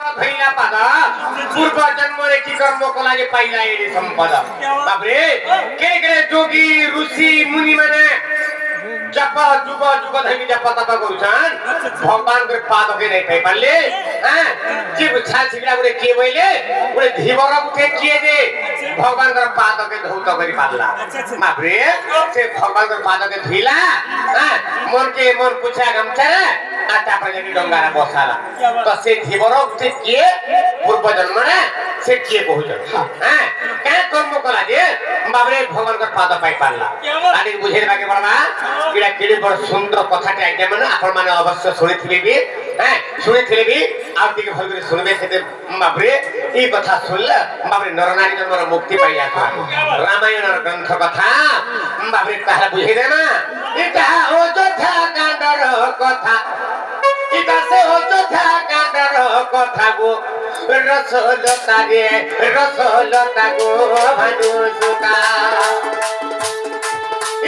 भैया पादा पूर्व जन्म रे की कर्म को लागे पाइला एडी संपदा बाबरे के जोगी ऋषि मुनि माने जप जुग जुग धरि जप तप करूछन भगवान के पाद के नै पाइ पाले हैं जीव छा छिगला गुरे के बइले गुरे धीवर उठे किए जे भगवान के पाद के धौत करि पाला बाबरे से भगवान के पाद के धीला हैं मन पूछा गमछा आटा पर जनी डंगारा बसाला तो से धीवर उठे किए पूर्व जन्म रे से किए पहुंचन हैं का कर्म कला जे बाबरे भगवान के पाद पाइ पाला आदि बुझेर बाके बडमा किडा किडी बड़ सुंदर कथाटे आज्ञा माने आपण माने अवश्य सुनिथिबे भी हैं सुनिथिले भी आउ टिके भल करे सुनबे सेते बाबरे ई कथा सुनला बाबरे नरनारी जन्मर मुक्ति पाइया रामायण ग्रंथ कथा बाबरे कहा बुझे देना इटा अयोध्या कांडर कथा इटा से अयोध्या कांडर कथा गो रसलता गो भानु सुता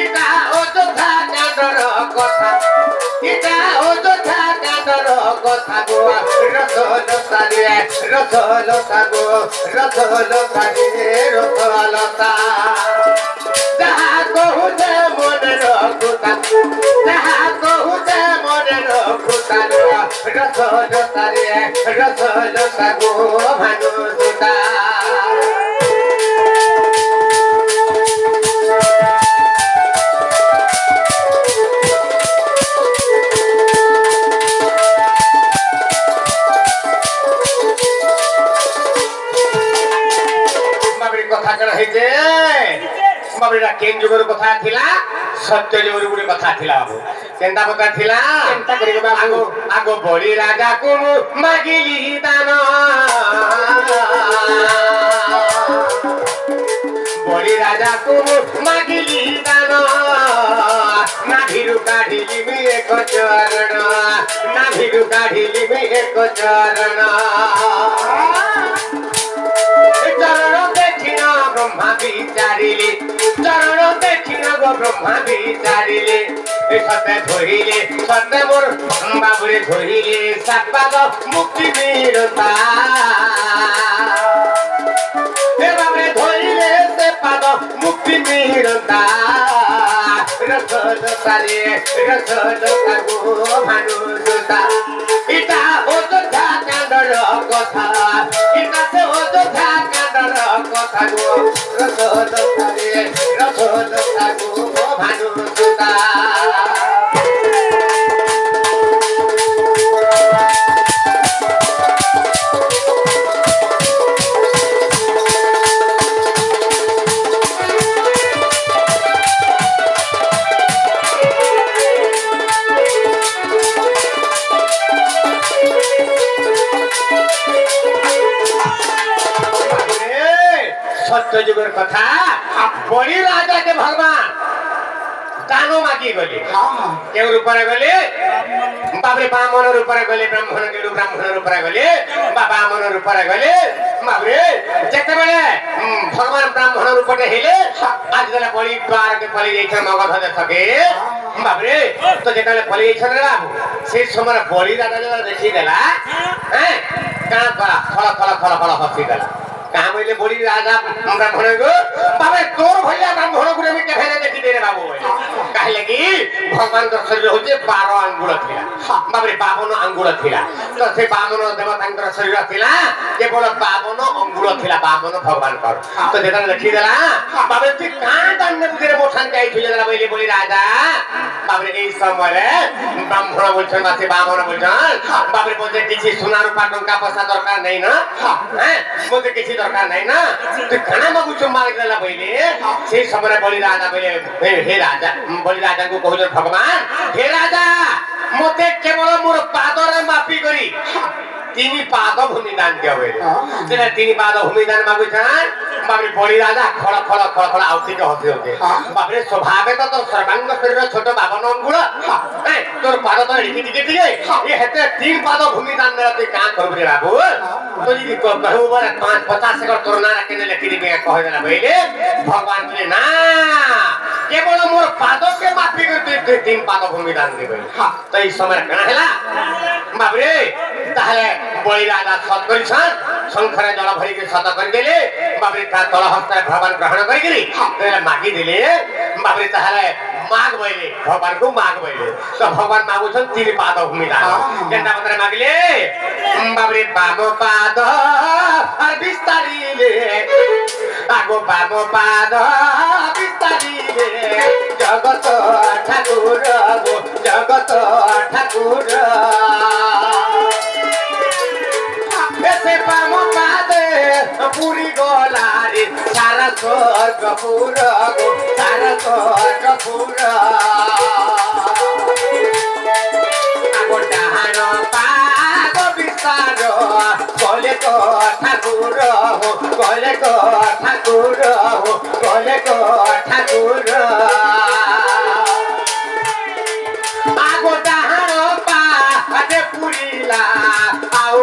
इटा अयोध्या कांडर कथा इटा अयोध्या कांडर कथा गो रसलता गो रसलता जहा कहू जे मन रखुता जहा कहू जे मन रखुता रसलता गो भानु सुता कथा करा है जे बाबरेला केन जुगर कथा थिला सत्य जुगर गुडी कथा थिला बाबू केनता कथा थिला केनता करी बाबू आगो बड़ी राजा को मागिली दान बड़ी राजा को मागिली दान ना भिरु काढिली मी एक चरण ना भिरु काढिली मी एक चरण ब्रह्मा विचारिले चरण देखिन गो ब्रह्मा विचारिले सत्य धोइले सत्य मोर बाबुरे धोइले सापाद मुक्ति मिलता हे बाबुरे धोइले से पाद मुक्ति मिलता रसलता गो भानु सुता इटा अयोध्या कांडर कथा इटा से अयोध्या कांडर कथा गो रसलता गो भानु सुता सत्य जुगर कथा बड़ी राजा के भगवान दानो मागी गले के रूप रे गले बाबरे बामन रूप रे गले ब्राह्मण के रूप रे गले बामन रूप रे गले बाबरे जते बेले भगवान ब्राह्मण रूप रे हेले आज गला बड़ी द्वार के पली जाई छ मगध दे सके बाबरे तो जेतले पली जाई छ रे बाबू से समय बड़ी राजा जला देखि देला हैं का फला फला हसी देला कहा बोले बड़ी राजा ब्राह्मण को बाबे तोर भैया ब्राह्मण को में केफे देखि दे रे बाबू काहे लगी भगवान के शरीर होचे 12 अंगुल थिला बाबरे 52 अंगुल थिला तो से 52 देवतांकर शरीर थिला केवल 52 अंगुल थिला 52 भगवान कर तो जेता देखि देला बाबे तू का दंड तेरे मोठान के आइथि जरा बोले बड़ी राजा बाबरे ए समय रे ब्राह्मण बोलछन मासे 52 बोलछन बाबरे बोले किछि सोना रूपा टंका पैसा दरकार नै न हैं बोले किछि दरकार नै ना तो खाना मगु चो मार देला पहिले से समय बलि राजा पहिले हे राजा बलि राजा को कहू भगवान हे राजा मते केवल मोर पादर मापी करी तीनी पाद भूमिदान दिया हुए तेरा तीनी पाद भूमिदान मागु छन बाबरे बलि राजा खड़ आउती के हसी होते बाबरे स्वभाव तो सर्वांग शरीर छोट 52 अंगुल ए तोर पाद तो टिके ये हेते तीन पाद भूमिदान देला ते का करबे रे बाबू तो जी को कहू बार 5-50 एकड़ तोरना रखने लेकिन में कह देला पहिले भगवान बोले ना केवल मोर पाद के माफी कर तीन पाद भूमि दान देबे तो ई समय कना हैला बाबरे ताहले बळी राजा सत करिसन शंखरे जल भरी के सत कर देले बाबरे ता तळ हस्ते भगवान ग्रहण करी गिरी तेरे मागी देले बाबरे ताहले माग बइले भगवान को माग बइले तो भगवान मागुछन तीन पाद भूमि दान केनता बतरे मागले बाबरे बामो पाद और बिस्तारीले आगो बामो पाद बिस्तारीले जगत ठाकुर गो जगत ठाकुर ऐसे बामो पाद पूरी गोलारी सारा स्वर्ग पूरा गो सारा स्वर्ग पूरा आगो डाहानो पाद बिस्तारो कोले को ठाकुर हो कोले को ठाकुर हो कोले को ठाकुर आगो डाहानो पाद पुरीला आओ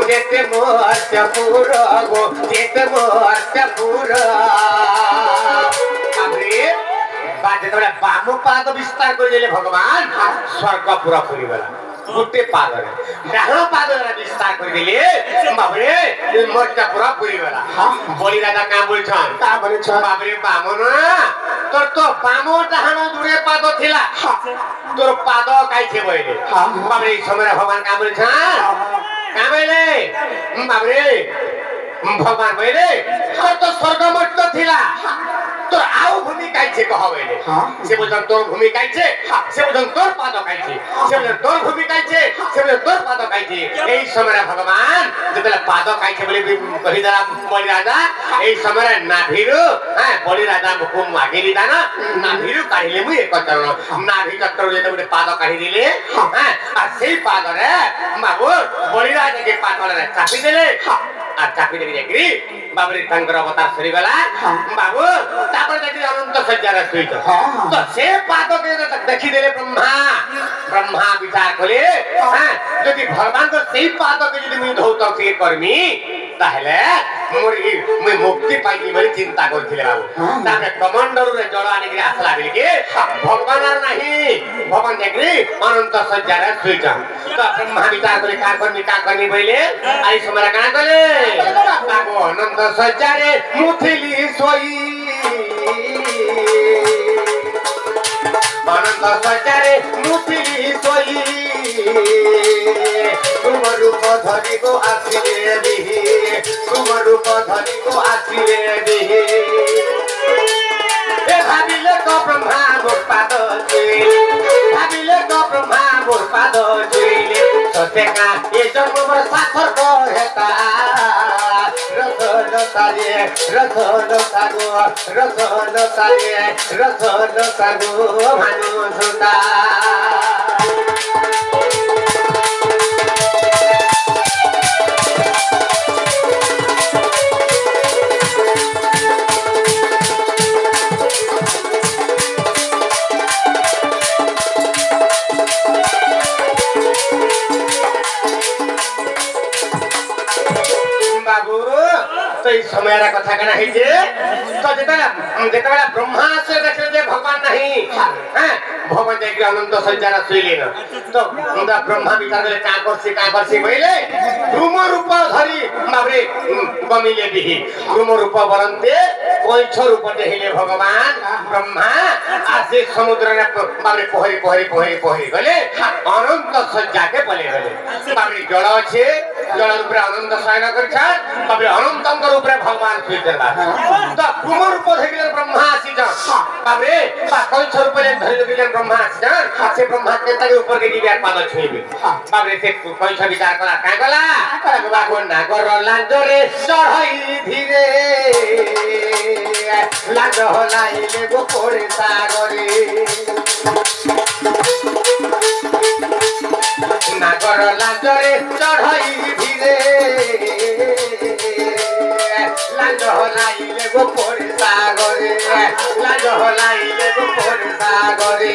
जेते मोर्च पूरा गो जेते मोर्च पूरा हमरे बाजे तोरा बामो पाद विस्तार कर देले भगवान स्वर्ग पूरा पुरी वाला गुटे पाद रे डाहानो पाद रे विस्तार कर देले बाबरे मोर्च पूरा पुरी वाला बोली राजा का बोलछन का बोलछन बाबरे बामन तोर तो बामो डाहानो दुरे पाद थिला तोर पाद काई छे बइले बाबरे समय भगवान का बोलछन काबेले बाबरे भगवान बइले तो स्वर्ग मत थिला तोर आउ भूमि काई छे कहबेले से बोलछन तोर भूमि काई छे से बोलछन तोर पाद काई छे से बोलछन तोर भूमि काई छे से बोलछन तोर पाद काई छे एई समय भगवान जेतले पाद काई छे बोले कहि दला बलि राजा एई समय नाभिरु बलि राजा को मागेली दाना नाभिरु काढिले मु एक चरण नाभि चक्र जेते बोले पाद काढि दिले आ सेई पाद रे मागो बलि राजा के पाद रे चापी देले आ चापी देबी देखरी बाबरे तंकर अवतार सरी गला बाबू तापर देखि अनंत सज्जा रे सुइतो तो से पाद के देखि देले ब्रह्मा विचार कले जदि भगवान को सेई पाद के जदि मुई धौ त से करमी ताहले मोरी मुई मुक्ति पाइली बली चिंता करथिले बाबू तामे कमांडर रे जड़ आनि के आसला बिल के भगवान आर नाही भगवान देखि अनंत सज्जा रे सुइतो तो ब्रह्मा विचार कले का करनी बइले आई समय का कले बाबू अनंत सज्जा रे मुथिली सोई अनंत सज्जा रे मुथिली सोई तुम रूप धरी को आसिले बिहि तुम रूप धरी को आसिले बिहि ए भाबिले को ब्रह्मा मोर पाद छुइले भाबिले को ब्रह्मा मोर पाद छुइले सतेका ए जन्म मोर साथर को हेता रथ लता गो भानु सुता तो इस समय रा कथा कना है जे तो जेतबेला ब्रह्मा से देखले जे भगवान नहीं हैं भगवान जे के अनंत संचार सुइले न तो ब्रह्मा विचार करे का करसी भइले रूम रूप धरी बाबरे गमिले बिहि रूम रूप बरन्ते कोइछ रूप देहिले भगवान ब्रह्मा आसे समुद्र रे बाबरे पोहरी गले अनंत संचार के पले गले बाबरे जल छे जल रूप अनंत शयन करछा बाबरे अनंत रूप भगवान सुइतला तो रूम रूप धरिले ब्रह्मा आसी जा बाबरे कोइछ रूप ले धरिले ब्रह्मा आसी जा से ब्रह्मा के ताके ऊपर के दिव्या पाद छुइबे बाबरे से कोइछ विचार कला का गला बाबू नागर लांजरे चढ़ई धीरे लांज हलाइले गो पड़े सागरे नागर लांजरे चढ़ई धीरे लांज हलाइले गो पड़े सागरे लांज हलाइले गो पड़े सागरे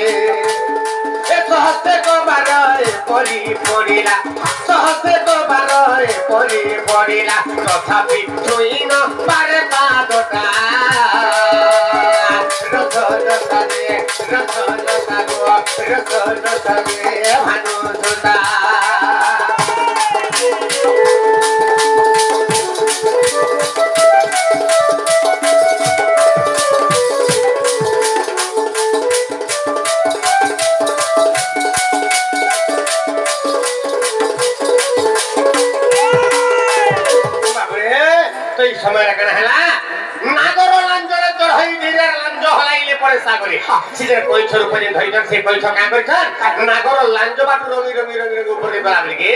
ए सहस्ते को बारे परी पड़िला सहस्ते को बारे परी पड़िला तथापि छुइन पारे पादटा रथ रस रस रे भानु सुता समय रखना है ना नागरो लांजर चढ़ाई धीरे लांज हलाइले परे सागरे सिधे कोइ छोर पनि धैजन से कोइ छ काम गर्छन् नागरो लांज बाटु रंगी रंगी रंगी ऊपर दे बराबर के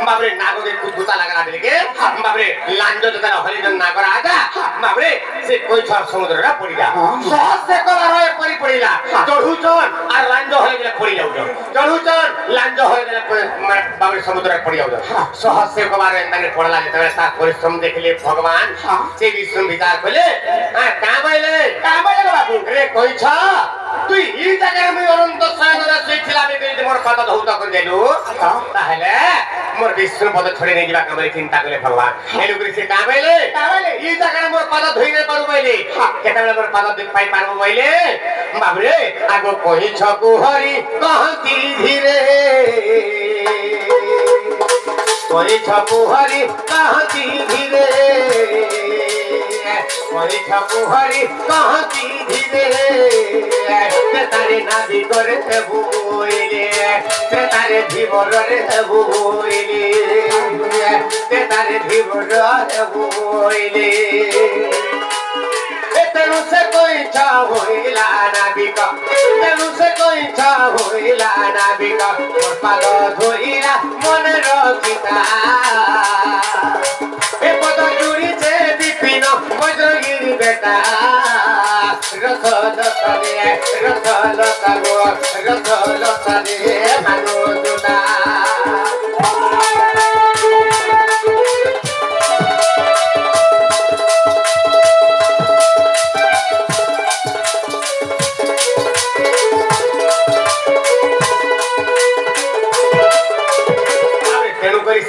बाबरे नागरे कुकुता लागला बेले के बाबरे लांज जता हरिजन नागर आजा बाबरे से कोइ छ समुद्र रा पड़ी जा सहज से कला रहे परी पड़ीला चढ़ुचन आ लांज हले गेले पड़ी जाउ चढ़ुचन लांज हले गेले बाबरे समुद्र रा पड़ी जाउ सहज से कबार एंदाने पड़ला जते सा परिश्रम देखले भगवान से विश्व विचार कले का बैले बाबू रे कोइ छ তুই এই জায়গায় মই অনন্ত সায়নরা সেইছিলা বেতে মোর পাতা ধৌতা করে দেলু তাহলে মোর বিষ্ণু পদ ছড়ে নেই দিবা কামরে চিন্তা করে ভগবান এলু করে সে কামাইলে এই জায়গায় মোর পাতা ধই না পারু বাইলে কেতবেলে মোর পাতা দেখ পাই পারবো বাইলে বাবরে আগো কই ছকু হরি কহতি ধীরে কই ছকু হরি কহতি ধীরে কই ছকু হরি কহতি ধীরে तारे नादी करे बुइले तारे जीवर रे बुइले तारे जीवर रे बुइले तेनु से कोई छा होइला नाबिका तेनु से कोई छा होइला नाबिका मोर पाद धोइला मन रखिता ए पद जुड़ी छे विपिन वज्रगिरी बेटा रस रस रे रस रस गो रस रस रे भानु दुना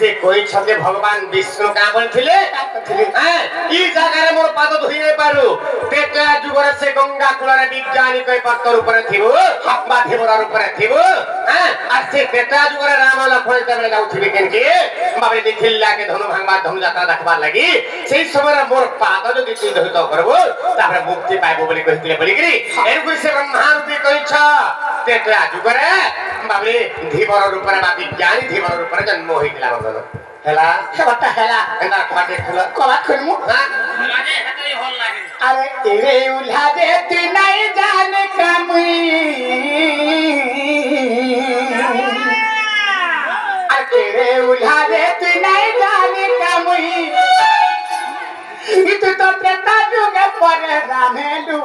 से कोई छके भगवान विष्णु का बोलथिले हैं ई जगह रे मोर पाद धोई नै पारु तेटा जुगर से गंगा कुलरे विज्ञानी कई पत्तर ऊपर थिबो बा थिबोर ऊपर थिबो हैं आ से तेटा जुगर राम लक्ष्मण तबे जाउ थिबे केन के बाबे देखिला के धनु भांगबा धनु यात्रा देखबा लागि सेही समय मोर पाद जदि तू धोई तो करबो तापर मुक्ति पाइबो बोली कहितले बोली करी एन गुरी से ब्रह्मा रूपी कहि छ तेटा जुगर बाबे धीबर ऊपर बा विज्ञानी धीबर ऊपर जन्म होइला हेला सबटा हेला एना खाटे खुला कोला खुलमु हां लागे हेतई होल लागे अरे एरे उल्हा दे तू नहीं जाने कामुई अरे एरे उल्हा दे तू नहीं जाने कामुई इत तो तेता जुगे पर रामेलू